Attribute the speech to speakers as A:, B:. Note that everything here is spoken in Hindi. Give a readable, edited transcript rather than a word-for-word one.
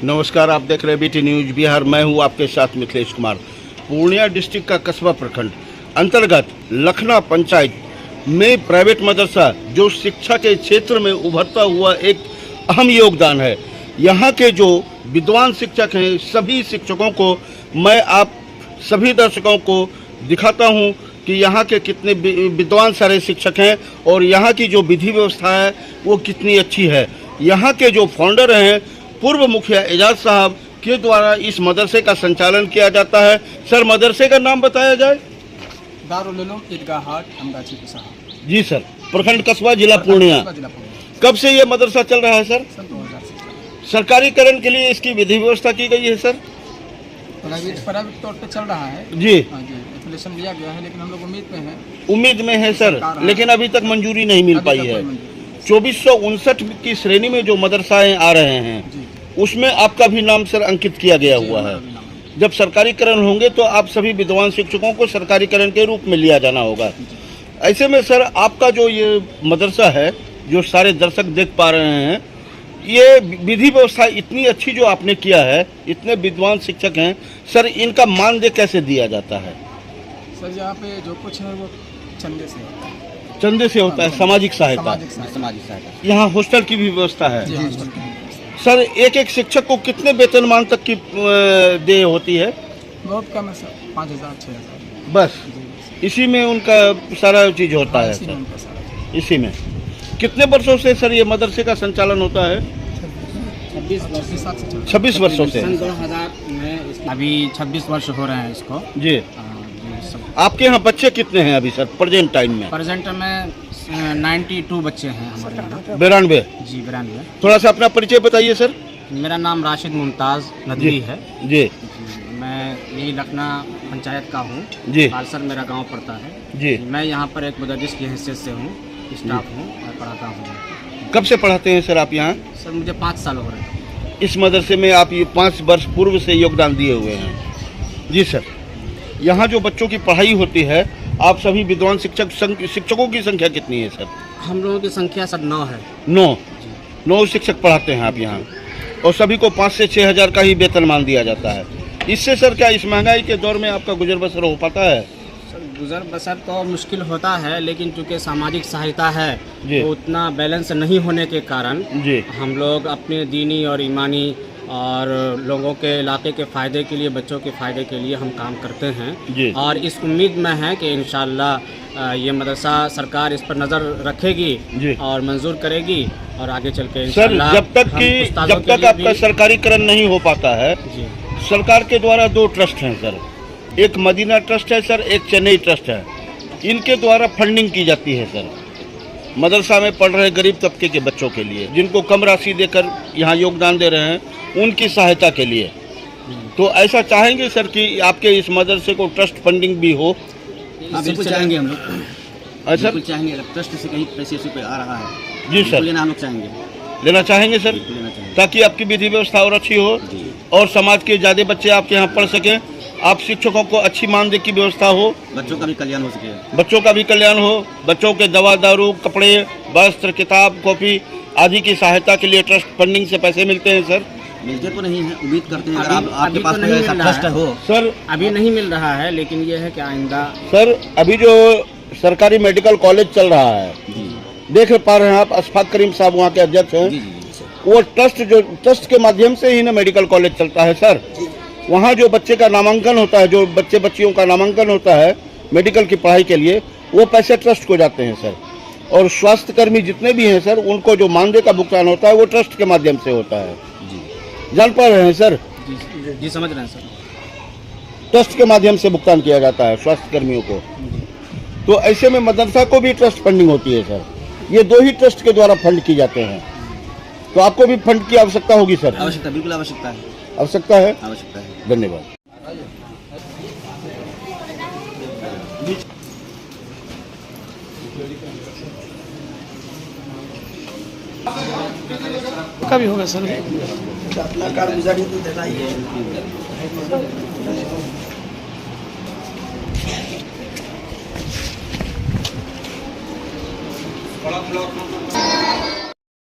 A: नमस्कार, आप देख रहे हैं बीटी न्यूज बिहार। मैं हूं आपके साथ मिथिलेश कुमार। पूर्णिया डिस्ट्रिक्ट का कस्बा प्रखंड अंतर्गत लखना पंचायत में प्राइवेट मदरसा जो शिक्षा के क्षेत्र में उभरता हुआ एक अहम योगदान है। यहां के जो विद्वान शिक्षक हैं, सभी शिक्षकों को मैं आप सभी दर्शकों को दिखाता हूं कि यहाँ के कितने विद्वान सारे शिक्षक हैं और यहाँ की जो विधि व्यवस्था है वो कितनी अच्छी है। यहाँ के जो फाउंडर हैं पूर्व मुखिया एजाज साहब के द्वारा इस मदरसे का संचालन किया जाता है। सर, मदरसे का नाम बताया जाए।
B: दारुल उलूम ईदगाह हाट अमगाछी साहब।
A: जी सर, प्रखंड कस्बा जिला पूर्णिया। कब से ये मदरसा चल रहा है सर?
B: 2000 से।
A: सरकारीकरण के लिए इसकी विधि व्यवस्था की गई है सर?
B: प्राइवेट तौर पे चल रहा है
A: जी।
B: एप्लीकेशन लिया गया है, लेकिन हम लोग
A: उम्मीद में है सर, लेकिन अभी तक मंजूरी नहीं मिल पाई है। 2459 की श्रेणी में जो मदरसाएं आ रहे हैं उसमें आपका भी नाम सर अंकित किया गया हुआ है। जब सरकारीकरण होंगे तो आप सभी विद्वान शिक्षकों को सरकारीकरण के रूप में लिया जाना होगा। ऐसे में सर, आपका जो ये मदरसा है, जो सारे दर्शक देख पा रहे हैं, ये विधि व्यवस्था इतनी अच्छी जो आपने किया है, इतने विद्वान शिक्षक हैं सर, इनका मानदेय कैसे दिया जाता है?
B: सर, यहाँ पे जो कुछ है वो चंदे से होता है।
A: चंदे से होता है, सामाजिक सहायता। यहाँ हॉस्टल की भी व्यवस्था है सर। एक एक शिक्षक को कितने वेतनमान तक की देय होती है?
B: बहुत कम है सर, 5000 6000
A: बस। इसी में उनका सारा चीज होता है सर। इसी में कितने वर्षों से सर ये मदरसे का संचालन होता है? 26 वर्षों से।
C: 2000 में अभी 26 वर्ष हो रहे हैं इसको।
A: जी। आपके यहाँ बच्चे कितने हैं अभी सर प्रेजेंट टाइम में?
C: प्रेजेंट में 92 बच्चे हैं हमारे यहाँ।
A: 92?
C: जी, 92।
A: थोड़ा सा अपना परिचय बताइए सर।
C: मेरा नाम राशिद मुमताज़ नदवी है।
A: जी।
C: मैं यही लखना पंचायत का हूँ
A: जी।
C: बालसर मेरा गांव पड़ता है
A: जी।
C: मैं यहाँ पर एक मुदर्रिस की हैसियत से हूँ, स्टाफ हूँ और पढ़ाता हूँ।
A: कब से पढ़ाते हैं सर आप यहाँ?
C: सर, मुझे 5 साल हो रहे हैं
A: इस मदरसे में। आप ये 5 वर्ष पूर्व से योगदान दिए हुए हैं। जी सर। यहाँ जो बच्चों की पढ़ाई होती है, आप सभी विद्वान शिक्षकों की संख्या कितनी है सर?
C: हम लोगों की संख्या सर 9 है।
A: 9 शिक्षक पढ़ाते हैं आप यहाँ, और सभी को 5 से 6 हज़ार का ही वेतनमान दिया जाता है। इससे सर क्या इस महंगाई के दौर में आपका गुजर बसर हो पाता है?
C: सर, गुजर बसर तो मुश्किल होता है, लेकिन चूँकि सामाजिक सहायता है तो उतना बैलेंस नहीं होने के कारण हम लोग अपने दीनी और ईमानी और लोगों के इलाके के फ़ायदे के लिए, बच्चों के फ़ायदे के लिए हम काम करते हैं। और इस उम्मीद में है कि इंशाअल्लाह ये मदरसा सरकार इस पर नज़र रखेगी और मंजूर करेगी और आगे चल के
A: सर, जब तक आपका सरकारीकरण नहीं हो पाता है, सरकार के द्वारा 2 ट्रस्ट हैं सर। एक मदीना ट्रस्ट है सर, एक चेन्नई ट्रस्ट है। इनके द्वारा फंडिंग की जाती है सर मदरसा में पढ़ रहे गरीब तबके के बच्चों के लिए, जिनको कम राशि देकर यहाँ योगदान दे रहे हैं, उनकी सहायता के लिए। तो ऐसा चाहेंगे सर कि आपके इस मदरसे को ट्रस्ट फंडिंग भी हो?
C: बिल्कुल चाहेंगे हम लोग।
A: सर
C: बिल्कुल चाहेंगे, ट्रस्ट से कहीं पैसे आ रहा है।
A: जी सर,
C: लेना हम लोग चाहेंगे।
A: लेना चाहेंगे सर, ताकि आपकी विधि व्यवस्था और अच्छी हो और समाज के ज़्यादा बच्चे आपके यहाँ पढ़ सकें। आप शिक्षकों को अच्छी मानदेय की व्यवस्था हो,
C: बच्चों का भी कल्याण हो सके।
A: बच्चों का भी कल्याण हो, बच्चों के दवा दारू, कपड़े, वस्त्र, किताब, कॉपी आदि की सहायता के लिए ट्रस्ट फंडिंग से पैसे मिलते हैं सर?
C: मिलते तो नहीं है, उम्मीद करते हैं अगर आपके पास कोई ऐसा ट्रस्ट हो।
A: सर,
C: अभी नहीं मिल रहा है, लेकिन ये है कि आइंदा।
A: सर, अभी जो सरकारी मेडिकल कॉलेज चल रहा है, देख पा रहे हैं आप, अशफाक करीम साहब वहाँ के अध्यक्ष हैं। वो ट्रस्ट के माध्यम से ही ना मेडिकल कॉलेज चलता है सर। वहाँ जो बच्चे का नामांकन होता है, जो बच्चियों का नामांकन होता है मेडिकल की पढ़ाई के लिए, वो पैसे ट्रस्ट को जाते हैं सर। और स्वास्थ्य कर्मी जितने भी हैं सर, उनको जो मानदेय का भुगतान होता है वो ट्रस्ट के माध्यम से होता है। जान पा रहे हैं सर?
C: जी, समझ रहे हैं सर।
A: ट्रस्ट के माध्यम से भुगतान किया जाता है स्वास्थ्य कर्मियों को। तो ऐसे में मदरसा को भी ट्रस्ट फंडिंग होती है सर। ये 2 ही ट्रस्ट के द्वारा फंड की जाते हैं। तो आपको भी फंड की आवश्यकता होगी सर?
C: आवश्यकता, बिल्कुल आवश्यकता है।
A: आवश्यकता है?
C: आवश्यकता है।
A: धन्यवाद।
B: कभी होगा सर?
D: अपना कारगुजारी तो देना ही है। बड़ा ब्लॉक